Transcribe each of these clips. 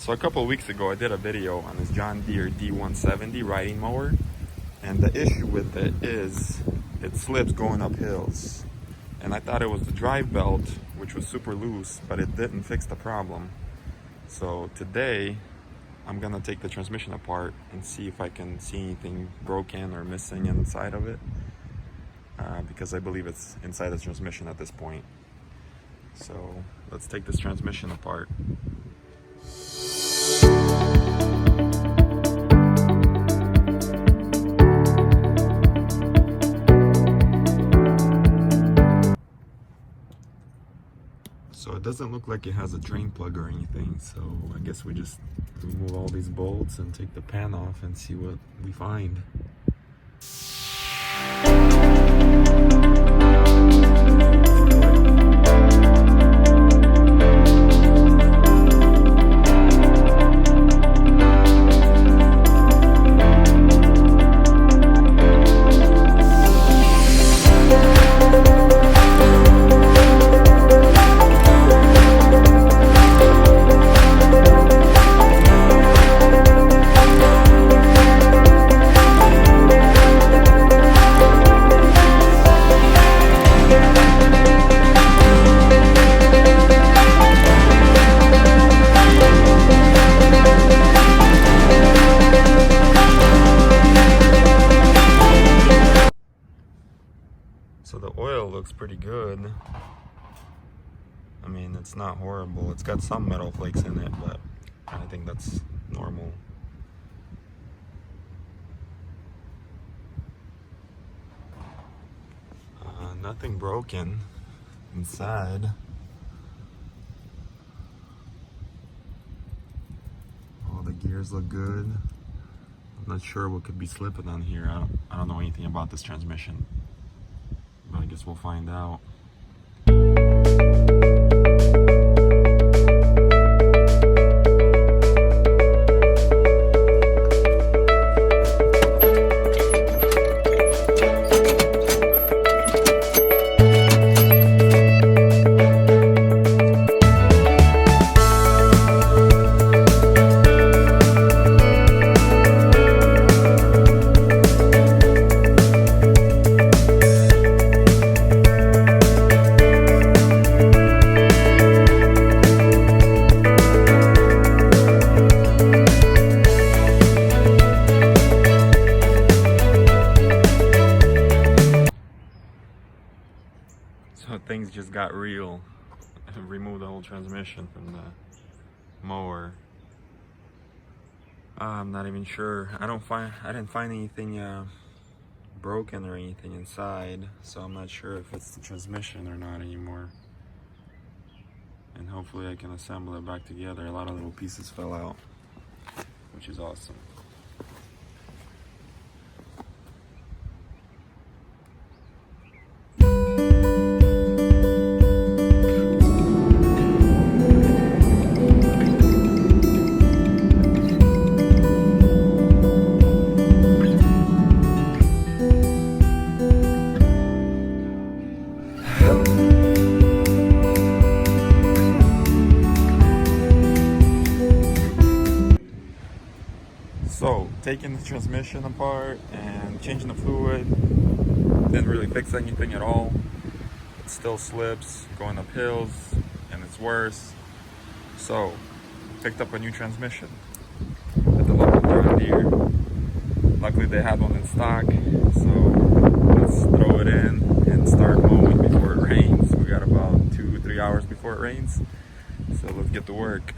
So a couple of weeks ago I did a video on this John Deere D170 riding mower, and the issue with it is it slips going up hills. And I thought it was the drive belt, which was super loose, but it didn't fix the problem. So today I'm gonna take the transmission apart and see if I can see anything broken or missing inside of it, because I believe it's inside the transmission at this point. So let's take this transmission apart. So it doesn't look like it has a drain plug or anything, so I guess we just remove all these bolts and take the pan off and see what we find. So the oil looks pretty good. I mean, it's not horrible. It's got some metal flakes in it, but I think that's normal. Nothing broken inside. All the gears look good. I'm not sure what could be slipping on here. I don't know anything about this transmission, but I guess we'll find out. So things just got real. I removed the whole transmission from the mower. I'm not even sure. I didn't find anything broken or anything inside, so I'm not sure if it's the transmission or not anymore. And hopefully I can assemble it back together. A lot of little pieces fell out, which is awesome. So, taking the transmission apart and changing the fluid didn't really fix anything at all. It still slips going up hills, and it's worse. So, picked up a new transmission at the local John Deere. Luckily they had one in stock, so let's throw it in and start mowing before it rains. We got about 2-3 hours before it rains, so let's get to work.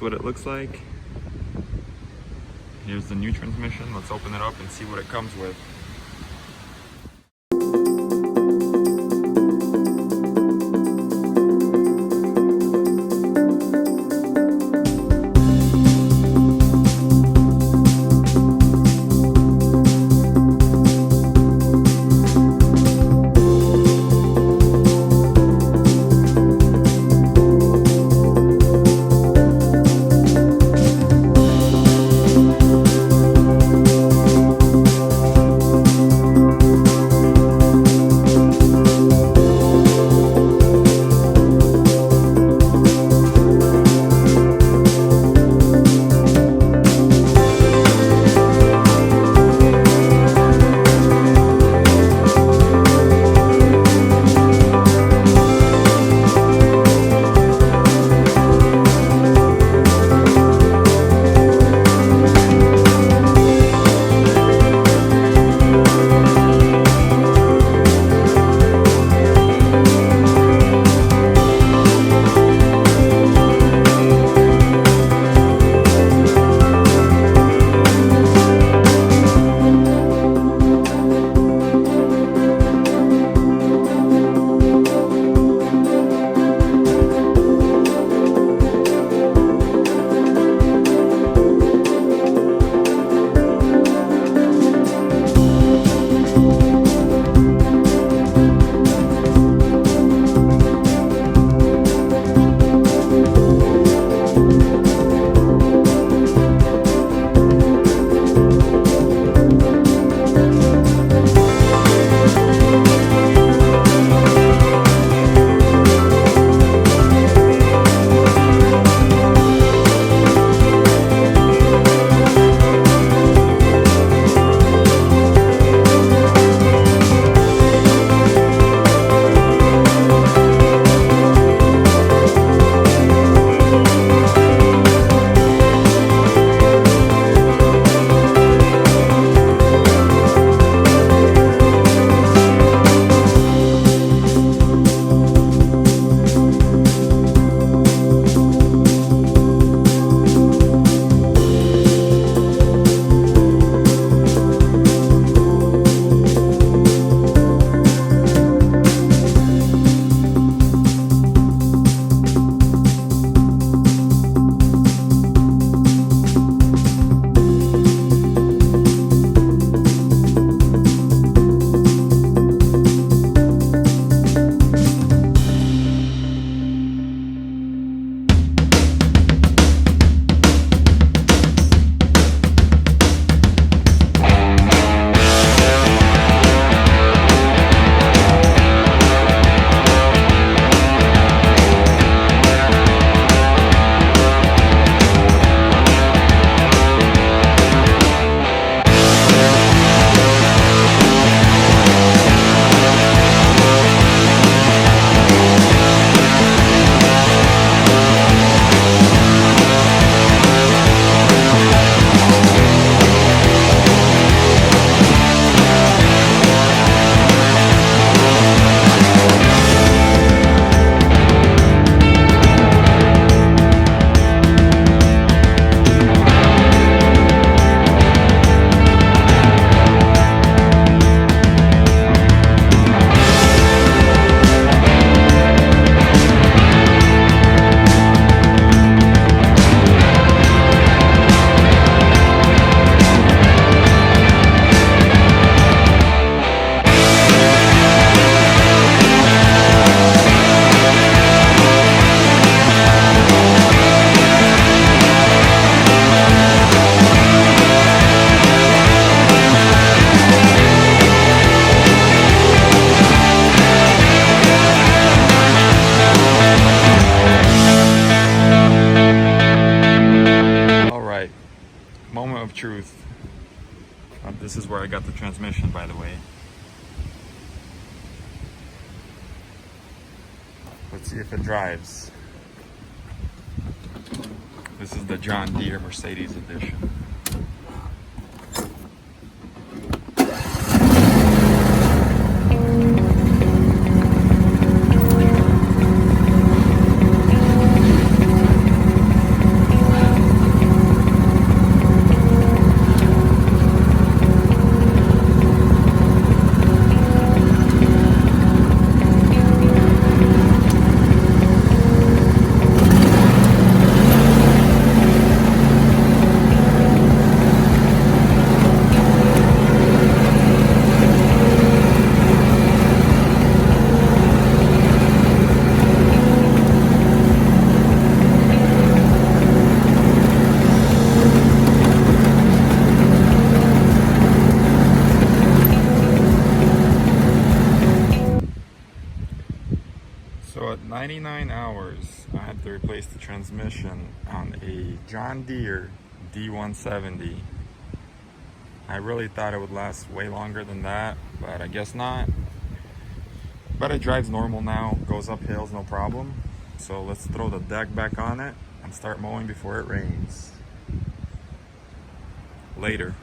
That's what it looks like. Here's the new transmission. Let's open it up and see what it comes with. truth. This is where I got the transmission, by the way. Let's see if it drives. This is the John Deere Mercedes edition. 99 hours I had to replace the transmission on a John Deere D170. I really thought it would last way longer than that, but I guess not. But it drives normal now, goes up hills no problem. So let's throw the deck back on it and start mowing before it rains. Later.